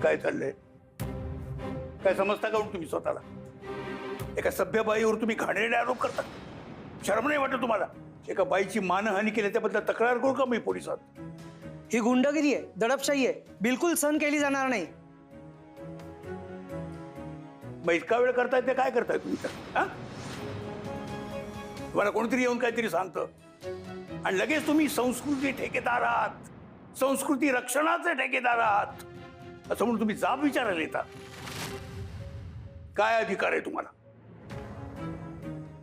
काय चाललंय? काय समजता का तुम्ही स्वतःला? एका सभ्य बाईवर तुम्ही घाणेरडे आरोप करता? शरम नाही वाटत तुम्हाला? एका बाईची मानहानी केली त्याबद्दल तक्रार करू का मी पोलिसात? ही गुंडगिरी आहे, दडपशाही आहे, बिलकुल सहन केली जाणार नाही. मग इतका वेळ करताय ते काय करताय तुम्ही तर? हा? तुम्हाला कोणतरी येऊन काहीतरी सांगतं आणि लगेच तुम्ही संस्कृती ठेकेदार आहात, संस्कृती रक्षणाचे ठेकेदार आहात असं म्हणून तुम्ही जाब विचारायला येता. काय अधिकार आहे तुम्हाला?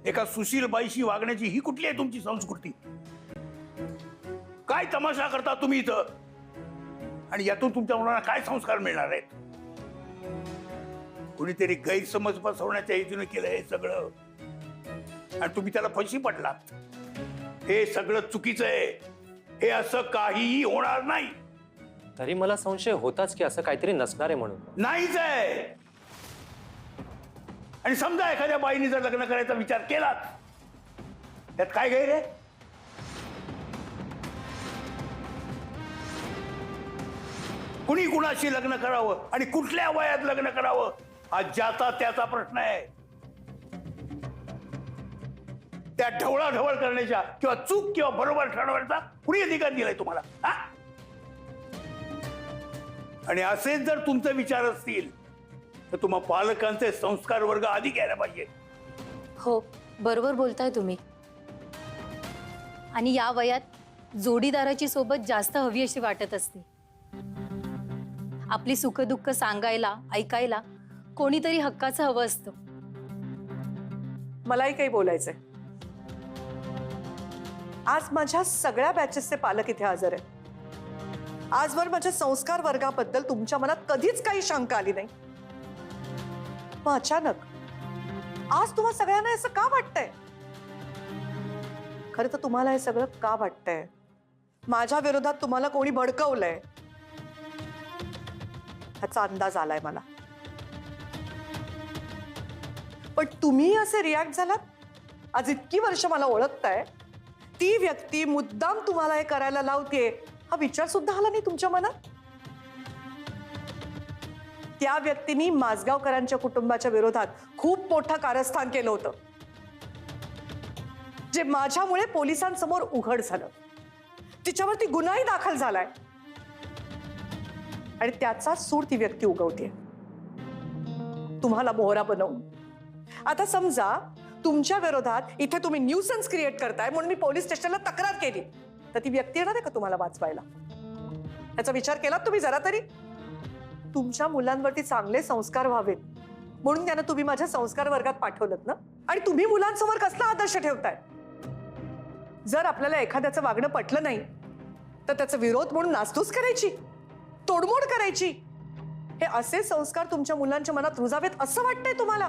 एका सुशील बाईशी वागण्याची ही कुठली आहे तुमची संस्कृती? काय तमाशा करता तुम्ही इथं? आणि यातून तुमच्या मुलांना काय संस्कार मिळणार आहेत? कुणीतरी गैरसमज पसरवण्याच्या हेतूने केलं हे सगळं आणि तुम्ही त्याला फशी पडलात. हे सगळं चुकीचं आहे. हे असं काहीही होणार नाही. तरी मला संशय होताच की असं काहीतरी नसणार आहे म्हणून. नाहीच आहे. आणि समजा एखाद्या बाईने जर लग्न करायचा विचार केला त्यात काय गैर आहे? कुणी कुणाशी लग्न करावं आणि कुठल्या वयात लग्न करावं हा ज्याचा त्याचा प्रश्न आहे. त्या ढवळाढवळ करण्याच्या किंवा चूक किंवा बरोबर ठरवण्याचा कुणी अधिकार दिलाय तुम्हाला? हा? आणि असेच जर तुमचे विचार असतील तर तुम्हा पालकांचे संस्कार वर्ग आधी घ्यायला पाहिजे. हो, बरोबर बोलताय तुम्ही. आणि या वयात जोडीदाराची सोबत जास्त हवी अशी वाटत असते. आपली सुखदुःख सांगायला, ऐकायला कोणीतरी हक्काचं हवं असतं. मलाही काही बोलायचंय. आज माझ्या सगळ्या बॅचेसचे पालक इथे हजर आहेत. आजवर माझ्या संस्कार वर्गाबद्दल तुमच्या मनात कधीच काही शंका आली नाही. मग अचानक आज तुम्हा सगळ्यांना असं का वाटतंय? खरं तर तुम्हाला हे सगळं का वाटतंय? माझ्या विरोधात तुम्हाला कोणी भडकवलंय ह्याचा अंदाज आलाय मला. पण तुम्ही असे रिॲक्ट झालात. आज इतकी वर्ष मला ओळखताय, ती व्यक्ती मुद्दाम तुम्हाला हे करायला लावते हा विचार सुद्धा आला नाही तुमच्या मनात? त्या व्यक्तीने माजगावकरांच्या कुटुंबाच्या विरोधात खूप मोठं कारस्थान केलं होतं, जे माझ्यामुळे पोलिसांसमोर उघड झालं. तिच्यावरती गुन्हाही दाखल झालाय आणि त्याचा सूर ती व्यक्ती उगवते तुम्हाला मोहरा बनवून. आता समजा तुमच्या विरोधात इथे तुम्ही न्यूसन्स क्रिएट करताय म्हणून मी पोलीस स्टेशनला तक्रार केली, तर ती व्यक्ती येणार आहे का तुम्हाला वाचवायला? याचा विचार केलात तुम्ही जरा तरी? तुमच्या मुलांवरती चांगले संस्कार व्हावेत म्हणून त्यांना तुम्ही माझ्या संस्कार वर्गात पाठवलं ना. आणि तुम्ही मुलांसमोर कसला आदर्श ठेवताय? जर आपल्याला एखाद्याचं वागणं पटलं नाही तर त्याचा विरोध म्हणून नासधूस करायची, तोडमोड करायची, हे असे संस्कार तुमच्या मुलांच्या मनात रुजावेत असं वाटतंय तुम्हाला?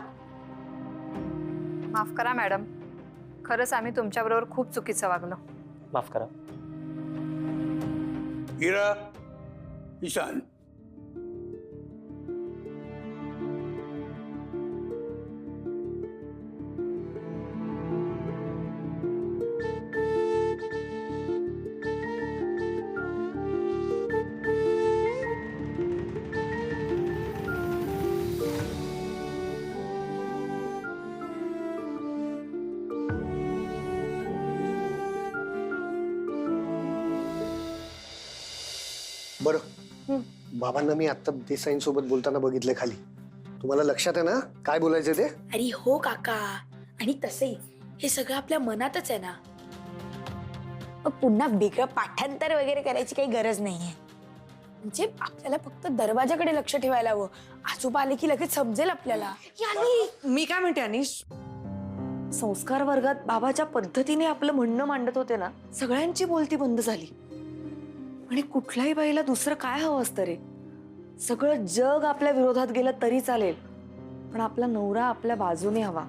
माफ करा मॅडम, खरंच आम्ही तुमच्याबरोबर खूप चुकीचं वागलो. माफ करा. हिरा, ईशान, बरं, बाबांना मी आता देसाईंसोबत बोलताना बघितले खाली. तुम्हाला लक्षात आहे ना काय बोलायचं ते? अरे हो काका. आणि तसंही हे सगळं आपल्या मनातच आहे ना. पुन्हा वेगळं पाठांतर वगैरे करायची काही गरज नाहीये. म्हणजे आपल्याला फक्त दरवाजाकडे लक्ष ठेवायला हवं. आजोबा आले की लगेच समजेल आपल्याला. मी काय म्हणते अनिश, संस्कार वर्गात बाबाच्या पद्धतीने आपलं म्हणणं मांडत होते ना, सगळ्यांची बोलती बंद झाली. आणि कुठल्याही बाईला दुसरं काय हवं असतं रे? सगळं जग आपल्या विरोधात गेलं तरी चालेल, पण आपला नवरा आपल्या बाजूने हवा.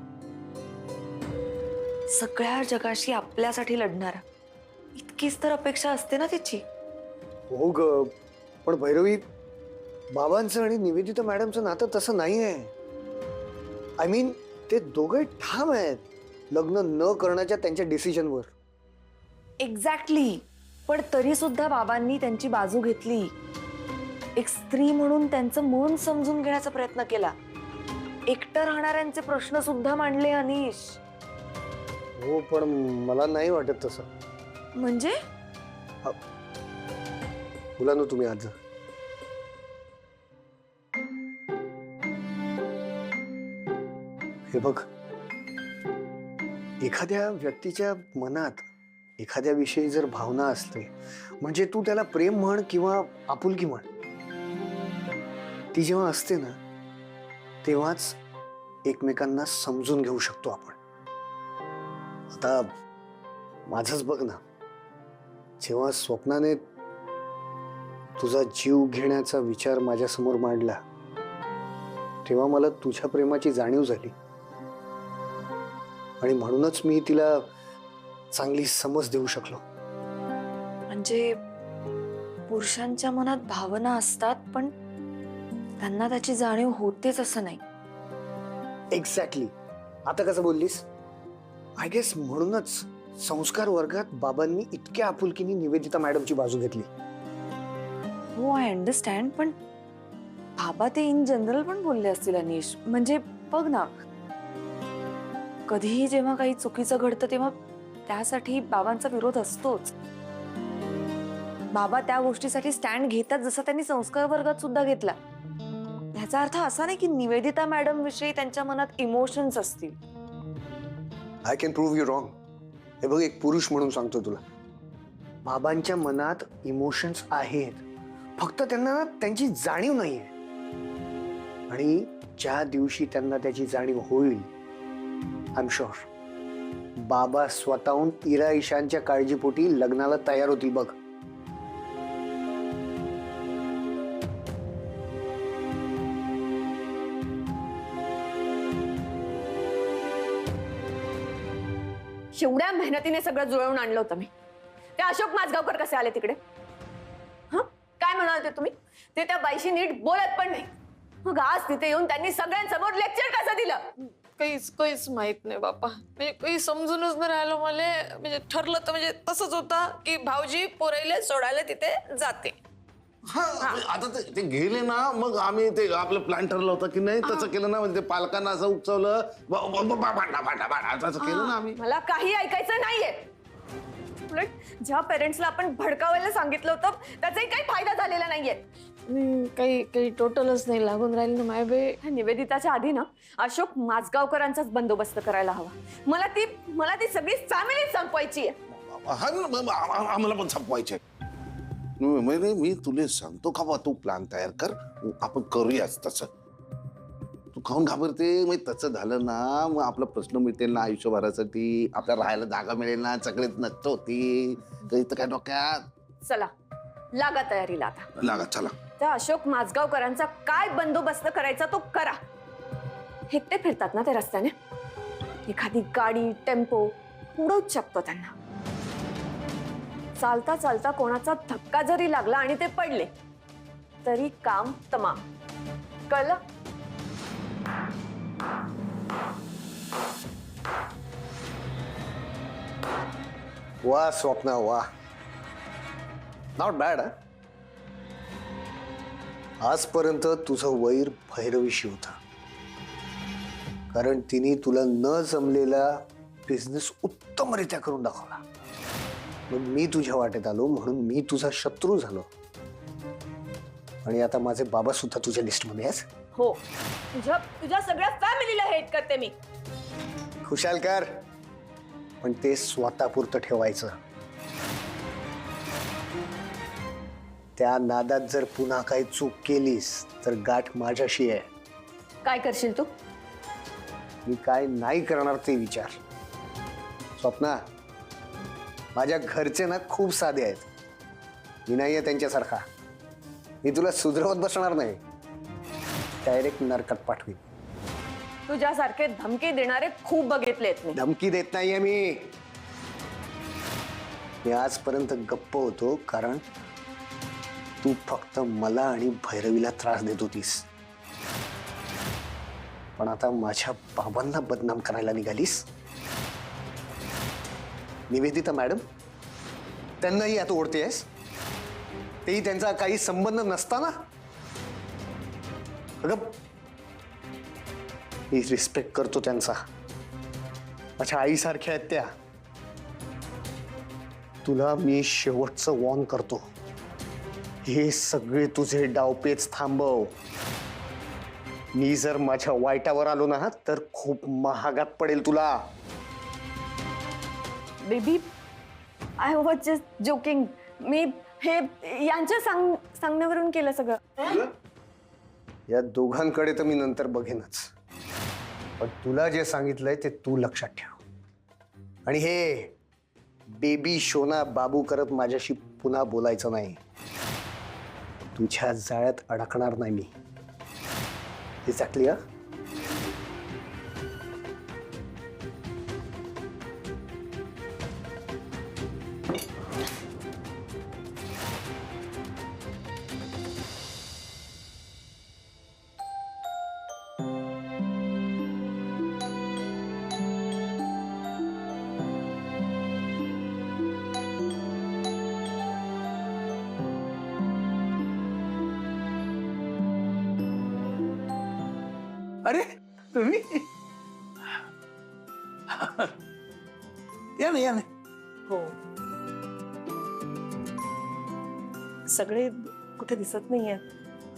सगळ्या जगाशी आपल्यासाठी लढणारा, इतकीच तर अपेक्षा असते ना तिची. हो ग, पण भैरवी, बाबांचं आणि निवेदिता मॅडमचं नातं तसं नाही आहे. आय मीन, ते दोघे ठाम आहेत लग्न न करण्याच्या त्यांच्या डिसिजनवर. एक्झॅक्टली. पण तरी सुद्धा बाबांनी त्यांची बाजू घेतली. एक स्त्री म्हणून त्यांचं मन समजून घेण्याचा प्रयत्न केला. एकटं राहणाऱ्यांचे प्रश्न सुद्धा मांडले अनिश. हो, पण मला नाही वाटत तसं. म्हणजे मुलांनो, तुम्ही आज जा. हे बघ, एखाद्या व्यक्तीच्या मनात एखाद्याविषयी जर भावना असते, म्हणजे तू त्याला प्रेम म्हण किंवा आपुलकी म्हण, ती जेव्हा असते ना, तेव्हाच एकमेकांना समजून घेऊ शकतो आपण. आता माझंच बघ ना, जेव्हा स्वप्नाने तुझा जीव घेण्याचा विचार माझ्यासमोर मांडला, तेव्हा मला तुझ्या प्रेमाची जाणीव झाली आणि म्हणूनच मी तिला चांगली समज देऊ शकलो. म्हणजे पुरुषांच्या मनात भावना असतात, पण त्यांना त्याची जाणीव होतेच असं नाही. एक्झॅक्टली. आता कसं बोललीस? आय गेस म्हणूनच संस्कार वर्गात बाबांनी इतक्या आपुलकीने निवेदिता मॅडमची बाजू घेतली. हो, आय अंडरस्टँड, पण बाबा ते इन जनरल पण बोलले असतील अनिश. म्हणजे बघ ना, कधीही जेव्हा काही चुकीचं घडतं तेव्हा त्यासाठी बाबांचा विरोध असतोच. बाबा त्या गोष्टीसाठी स्टँड घेतात, जसं त्यांनी संस्कार वर्गात सुद्धा घेतला. याचा अर्थ असा नाही की निवेदिता मॅडम विषयी त्यांच्या मनात इमोशन्स असतील. I can prove you wrong. हे बघ, एक पुरुष म्हणून सांगतो तुला, बाबांच्या मनात इमोशन्स आहेत, फक्त त्यांना ना त्यांची जाणीव नाहीये. आणि ज्या दिवशी त्यांना त्याची जाणीव होईल, आय एम शुअर बाबा स्वतःहून इरा ईशानच्या काळजीपोटी लग्नाला तयार होतील बघ. एवढ्या मेहनतीने सगळं जुळवून आणलं होतं मी. ते अशोक माझगावकर कसे आले तिकडे? काय म्हणत होते तुम्ही? ते त्या बाईशी नीट बोलत पण नाही. मग आज तिथे येऊन त्यांनी सगळ्यांसमोर लेक्चर कसं दिलं? काहीच माहित नाही बापा. म्हणजे काही समजूनच नाही राहिलं मला. म्हणजे ठरलं तर म्हणजे तसंच होतं की भाऊजी पोराईले सोडायला तिथे जाते. आता ते गेले ना, मग आम्ही ते आपलं प्लॅन ठरलं होतं की नाही तसं केलं ना, म्हणजे ते पालकांना असं उपचवलं, असं केलं ना आम्ही. मला काही ऐकायचं नाहीये. उलट ज्या पेरेंट्सला आपण भडकावायला सांगितलं होतं त्याचाही काही फायदा झालेला नाहीये. काही टोटलच नाही लागून राहिलं ना मायबे. निवेदिताच्या आधी ना अशोक माझगावकरांचाच बंदोबस्त करायला हवा. मला ती सगळी फॅमिली संपवायची आहे. आम्हाला पण संपवायचे. मी तुला सांगतो का बा, तू प्लॅन तयार कर, आपण करूयाच तसं. तू खाऊन घाबरते. मग तसं झालं ना, मग आपला प्रश्न मिळतील ना आयुष्यभरासाठी, आपल्याला राहायला जागा मिळेल ना, सगळेच नष्ट होती. तर काय डोक्यात. चला लागा तयारीला आता. लागा चला. त्या अशोक माझगावकरांचा काय बंदोबस्त करायचा तो करा. एकटे फिरतात ना ते रस्त्याने, एखादी गाडी टेम्पो उडवूच शकतो त्यांना. चालता चालता कोणाचा धक्का जरी लागला आणि ते पडले तरी काम तमाम. कळलं? वा स्वप्ना, वा. Not bad. आजपर्यंत तुझं वैर भैरवीशी होता, कारण तिने तुला न जमलेला बिझनेस उत्तमरित्या करून दाखवला. मग मी तुझ्या वाटेत आलो, म्हणून मी तुझा शत्रू झालो. आणि आता माझे बाबा सुद्धा तुझ्या लिस्टमध्ये आहेस. हो, तुझ्या सगळ्या फॅमिलीला हेट करते मी. खुशाल कर, पण ते स्वतःपुरतं ठेवायचं. त्या नादात जर पुन्हा काही चूक केलीस तर गाठ माझ्याशी आहे. काय करशील तू? मी काय नाही करणार ते विचार. स्वप्ना, माझ्या घरचे ना खूप साधे आहेत. मी नाहीये त्यांच्यासारखा. मी तुला सुधरवत बसणार नाही, डायरेक्ट नरकात पाठवीन. तुझ्यासारखे धमकी देणारे खूप बघितलेत मी. धमकी देत नाहीये मी आजपर्यंत गप्प होतो, कारण तू फक्त मला आणि भैरवीला त्रास देत होतीस. पण आता माझ्या बाबांना बदनाम करायला निघालीस. निवेदिता मॅडम, त्यांनाही आता ओढतेस. तेही त्यांचा काही संबंध नसताना. अगं मी रिस्पेक्ट करतो त्यांचा, माझ्या आईसारख्या आहेत त्या. तुला मी शेवटचं वॉर्न करतो, हे सगळे तुझे डावपेच थांबव. मी जर माझ्या वाईटावर आलो ना तर खूप महागात पडेल तुला. Baby, I was just joking. मी हे यांच्या सांगण्यावरून केलं सगळं. या दोघांकडे तर मी नंतर बघेनच, पण तुला जे सांगितलंय ते तू लक्षात ठेव. आणि हे बेबी शोना बाबू करत माझ्याशी पुन्हा बोलायचं नाही. तुझ्या जाळ्यात अडकणार नाही मी. एक्झॅक्टली. हा अरे तुम्ही या ना या ना. हो, सगळे कुठे दिसत नाहीये.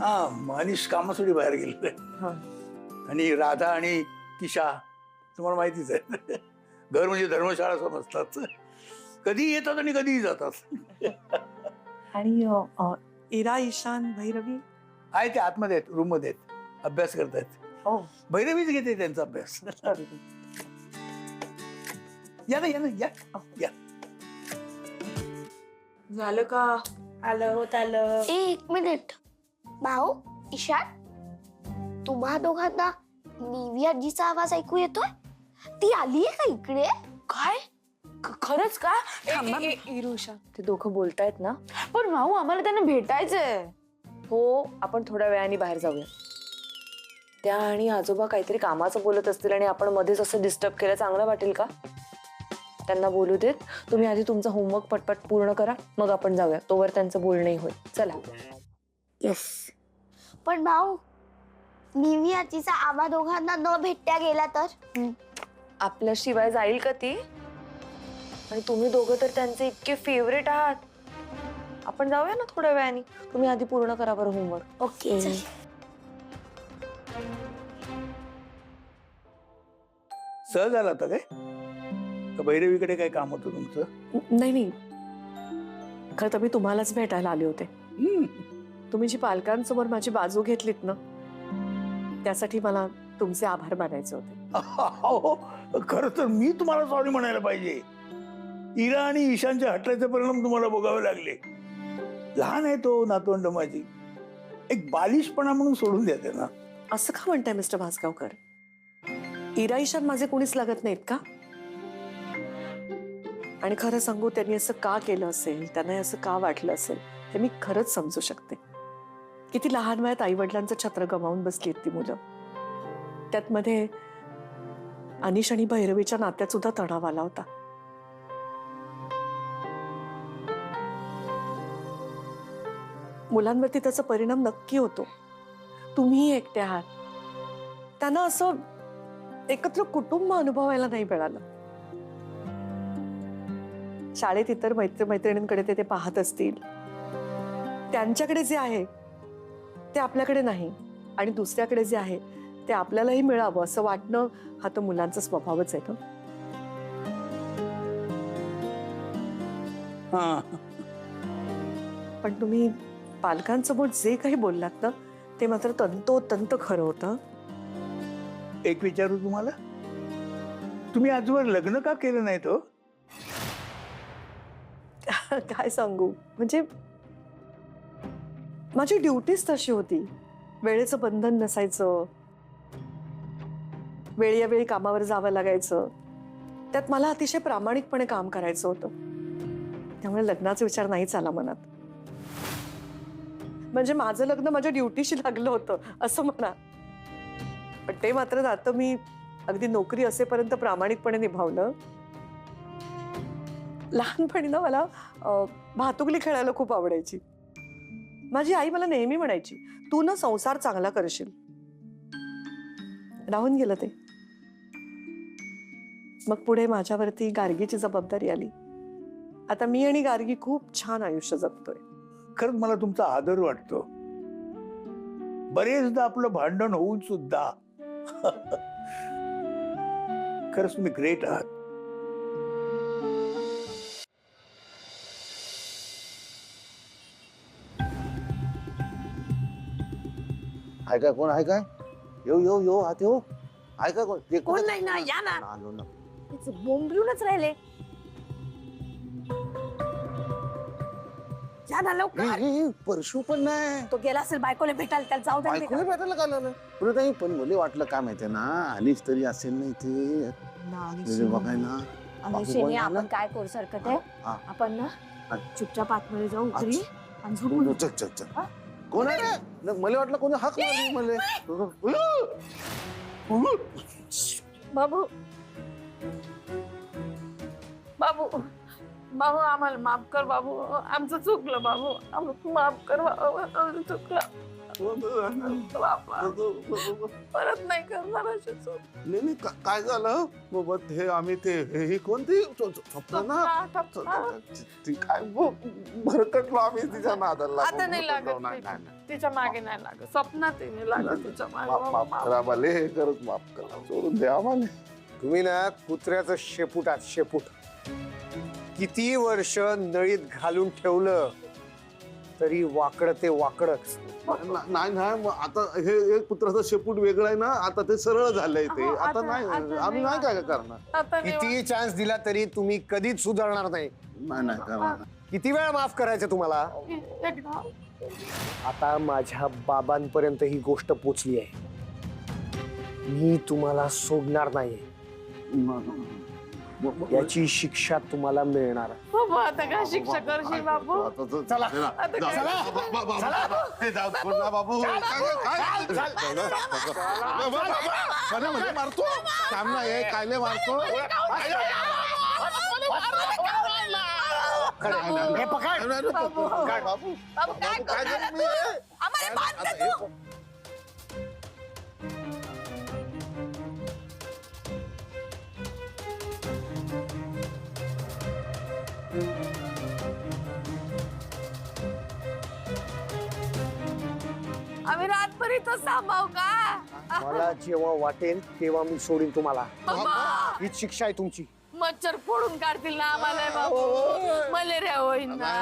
हा, मनीष कामासाठी बाहेर गेलेलं आहे. हा. आणि राधा आणि तिशा तुम्हाला माहितीच आहे, घर म्हणजे धर्मशाळा समजतात. कधी येतात आणि कधीही जातात. आणि इरा, ईशान, भैरवी आहे ते आतमध्ये आहेत, रूम मध्ये आहेत, अभ्यास करतायत. हो. भैरवीच घेते त्यांचा अभ्यास. या ना या ना या या. झालं का? आलं होत आलं. एक मिनिट भाऊ, ईशान, तुम्हा दोघांना निवी आजीचा आवाज ऐकू येतोय? ती आलीये का इकडे? काय? खरंच का? इरुषा, ते दोघं बोलतायत ना, पण भाऊ आम्हाला त्यांना भेटायचंय. हो, आपण थोड्या वेळाने बाहेर जाऊया. त्या आणि आजोबा काहीतरी कामाचं बोलत असतील आणि आपण मध्येच असं डिस्टर्ब केलं चांगलं वाटेल का? त्यांना बोलू देत. तुम्ही आधी तुमचा होमवर्क पटपट पूर्ण करा, मग आपण जाऊया. तोवर त्यांचं बोलणंही होईल. चला. येस. पण भाऊ, निवी आजीचा आबा दोघांना न भेटत्या गेला तर? आपल्याशिवाय जाईल का ती? आणि तुम्ही दोघं तर त्यांचे इतके फेवरेट आहात. आपण जाऊया ना थोड्या वेळाने. तुम्ही आधी पूर्ण करा बरं होमवर्क. ओके. सहज आला होता काय? का भैरवीकडे काय काम होतं तुमचं? नाही नाही, खरं तर मी तुम्हालाच भेटायला आले होते. तुम्ही जी पालकांसमोर माझी बाजू घेतलीत ना, त्यासाठी मला तुमचे आभार मानायचे होते. खरं तर मी तुम्हाला सॉरी म्हणायला पाहिजे. इरा आणि ईशानच्या हटल्याचे परिणाम तुम्हाला भोगावे लागले. लहान आहे तो नातवंड माझी, एक बालिशपणा म्हणून सोडून द्या त्यांना. असं का म्हणताय मिस्टर भासगावकर? इरा, ईशान माझे कोणीच लागत नाहीत का? आणि खरं सांगू, त्यांनी असं का केलं असेल, त्यांना असं का वाटलं असेल, हे मी खरंच समजू शकते. किती लहान वयात आई वडिलांचं छत्र गमावून बसलीत ती मुलं. त्यात मध्ये अनिश आणि भैरवीच्या नात्यात सुद्धा तणाव आला होता. मुलांवरती त्याचा परिणाम नक्की होतो. तुम्ही एकटे आहात. त्यांना असं एकत्र कुटुंब अनुभवायला नाही मिळालं. शाळेत इतर मैत्रिणींकडे ते पाहत असतील, त्यांच्याकडे जे आहे ते आपल्याकडे नाही, आणि दुसऱ्याकडे जे आहे ते आपल्यालाही मिळावं असं वाटणं हा तर मुलांचा स्वभावच आहे ना. पण तुम्ही पालकांसमोर जे काही बोललात ना, ते मात्र तंतोतंत खरं होतं. एक विचारू तुम्हाला, तुम्ही आजवर लग्न का केलं नाही तो? काय सांगू, म्हणजे माझी ड्युटीच तशी होती. वेळेचं बंधन नसायचं, वेळोवेळी कामावर जावं लागायचं. त्यात मला अतिशय प्रामाणिकपणे काम करायचं होतं. त्यामुळे लग्नाचा विचार नाहीच आला मनात. म्हणजे माझं लग्न माझ्या ड्युटीशी लागलं होतं असं म्हणा. पण ते मात्र नातं मी अगदी नोकरी असेपर्यंत प्रामाणिकपणे निभावलं. लहानपणी ना मला भातुकली खेळायला खूप आवडायची. माझी आई मला नेहमी म्हणायची, तू ना संसार चांगला करशील, राहून गेलं ते. मग पुढे माझ्यावरती गार्गीची जबाबदारी आली. आता मी आणि गार्गी खूप छान आयुष्य जगतोय. खरंच मला तुमचा आदर वाटतो. बरेचदा आपलं भांडण होऊन सुद्धा खरंच तुम्ही ग्रेट आहात. आहे काय कोण आहे काय येऊ आत येऊ आहे का कोण कोण नाही ना, या ना. आलो ना. बोंबलूनच राहिले. या ना लवकर. परशु पण नाही तो गेला असेल बायकोला भेटायला, त्याला जाऊ दे. बायकोला भेटायला का आलं नाही पण मला वाटलं काय माहितीये ना आलीच तरी असेल नाही ते बघायला. बाकी कोण नाही आपण ना? काय करू सरकत आहे, हा. आपण ना हा. चुपचाप आतमध्ये जाऊ, उतरी अच्छा. आणि झोपून चल चल चल कोण आहे रे? मला वाटलं कोणी हाक मारली मला. बाबू बाबू बाबू आम्हाला माफ कर बाबू. आमचं चुकलं बाबू. आम्हाला माफ कर बाबू. आमचं चुकलं बाबा. परत नाही करणार अशी चूक. नाही काय झालं बाबा ते आम्ही ते ही कोणती स्वप्न ना ती काय भरकटलो आम्ही तिच्या नादाला लागून. आता नाही लागत नाही, तिच्या. नाही. तिच्या मागे नाही लागत. स्वप्नात नाही लागत तिच्या मागे. माफ करा मला हे खरंच माफ करा सोडून द्या आम्हाला. तुम्ही ना कुत्र्याचं शेपूट आहात, शेपूट. किती वर्ष नळीत घालून ठेवलं तरी वाकड ते वाकडच. नाही मग आता हे पुत्राचं शेपूट वेगळं आहे ना आता ते सरळ झालंय ते. हो, आता आता नाही नाही आम्ही नाही काय करणार. आता नाही कितीही चान्स दिला तरी तुम्ही कधीच सुधारणार नाही. नाही करणार. किती वेळा माफ करायचं तुम्हाला. एकदा आता माझ्या बाबांपर्यंत ही गोष्ट पोचली आहे. मी तुम्हाला सोडणार नाही. याची शिक्षा तुम्हाला मिळणार. बाबू आता काय शिक्षा करशील बाबू. चला. आता काय बाबू मारतो सामना हे कायले मारतो. हे पकड. बाबू बाबू काय काय करणार करू मी? आम्हाला बांध दे तू. आम्ही रातभर इथं सांभाव का मला जेव्हा वाटेल तेव्हा मी सोडीन तुम्हाला. बाबा. हीच शिक्षा आहे तुमची. मच्छर फोडून काढतील ना आम्हाला बाबू. मलेरिया होईल ना.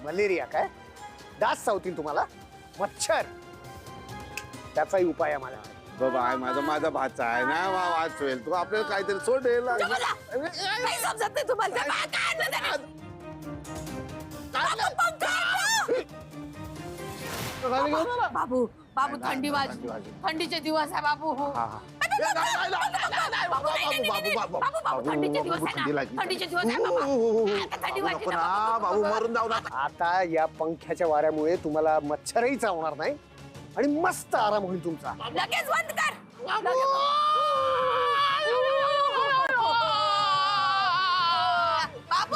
मलेरिया काय डास चावतील तुम्हाला. मच्छर त्याचाही उपाय आहे मला. बाबा आहे माझा भाचा आहे ना वाचवेल तू आपल्याला काहीतरी सोडेल. काही समजत नाही तुम्हाला. ते बा- काय आणलं त्याने? बाबू बाबू थंडी वाजली. थंडीचे दिवस आहे बाबू. बाबू थंडीचे दिवस आहे ना. थंडीचे दिवस आहे बाबा. आता थंडी वाजली ना बाबू. बाबू मरून जाऊ नका. आता या पंख्याच्या वाऱ्यामुळे तुम्हाला मच्छरही चावणार नाही आणि मस्त आराम होईल तुमचा. लगेच बंद कर. बाबू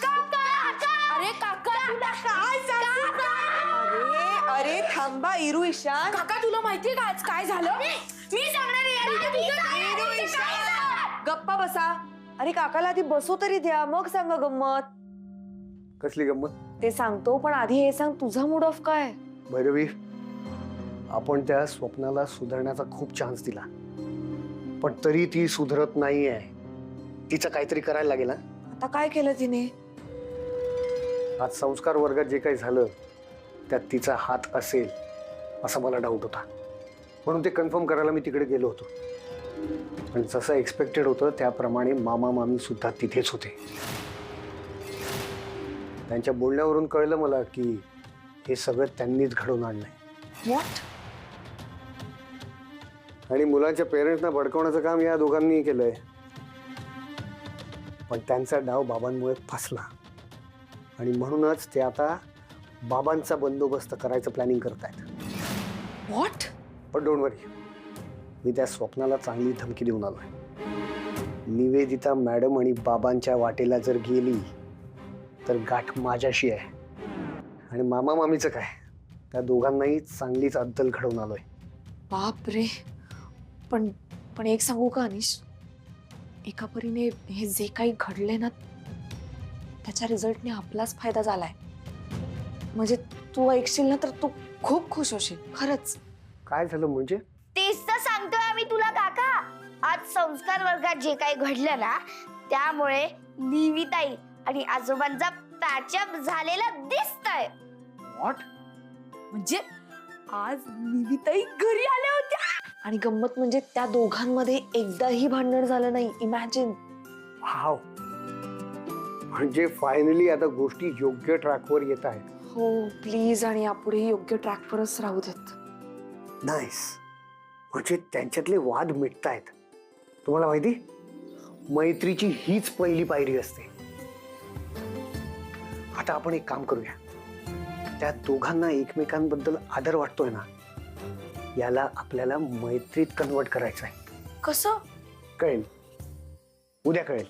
अरे काका, तुला काय अरे थांबा इरू ईशान. काका, तुला माहितीये का आज काय झालं? मी सांगणार आहे. गप्पा बसा. अरे काकाला आधी बसू तरी द्या मग सांगा गंमत. कसली गंमत. ते सांगतो पण आधी हे सांग तुझा मूड ऑफ काय? भैरवी, आपण त्या स्वप्नाला सुधारण्याचा खूप चान्स दिला पण तरी ती सुधरत नाहीये. तिचं काहीतरी करायला लागेल ना. आता काय केलं तिने? आज संस्कार वर्गात जे काही झालं त्यात तिचा हात असेल असा मला डाऊट होता म्हणून ते कन्फर्म करायला मी तिकडे गेलो होतो. पण जसं एक्सपेक्टेड होतं त्याप्रमाणे मामा मामी सुद्धा तिथेच होते. त्यांच्या बोलण्यावरून कळलं मला की हे सगळं त्यांनीच घडवून आणलंय. व्हॉट? आणि मुलांच्या पेरेंट्सना भडकवण्याचं काम या दोघांनी केलंय. पण त्यांचा डाव बाबांमुळे फसला आणि म्हणूनच ते आता बाबांचा बंदोबस्त करायचं प्लॅनिंग करतायत. व्हॉट? पण डोंट वरी, मी त्या स्वप्नाला चांगली धमकी देऊन आलोय. निवेदिता मॅडम आणि बाबांच्या वाटेला जर गेली तर गाठ माझ्याशी आहे. आणि मामा मामीचं काय, त्या दोघांनाही चांगलीच अद्दल घडवून आलोय. बाप रे. पण पण एक सांगू का अनिश, एका परीने हे जे काही घडले ना त्याच्या रिझल्टने आपलाच फायदा झालाय. म्हणजे तू ऐकशील ना तर तू खूप खुश होशील खरंच. काय झालं म्हणजे? तेच तर सांगतोय आम्ही तुला काका. आज संस्कार वर्गात जे काही घडलं ना त्यामुळे निविताई आणि आजोबांचा पॅचअप झालेला दिसतंय. म्हणजे आज निविताई घरी आल्या होत्या आणि गंमत म्हणजे त्या दोघांमध्ये एकदाही भांडण झालं नाही. इमॅजिन. वाव. म्हणजे फायनली आता गोष्टी योग्य ट्रॅकवर येत आहेत. हो प्लीज. आणि यापुढे योग्य ट्रॅकवरच राहू देत. नाईस. म्हणजे त्यांच्यातले वाद मिटतायत. तुम्हाला माहिती, मैत्रीची हीच पहिली पायरी असते. आता आपण एक काम करूया, त्या दोघांना एकमेकांबद्दल आदर वाटतोय ना, याला आपल्याला मैत्रीत कन्वर्ट करायचं आहे. कसं? कळेल, उद्या कळेल.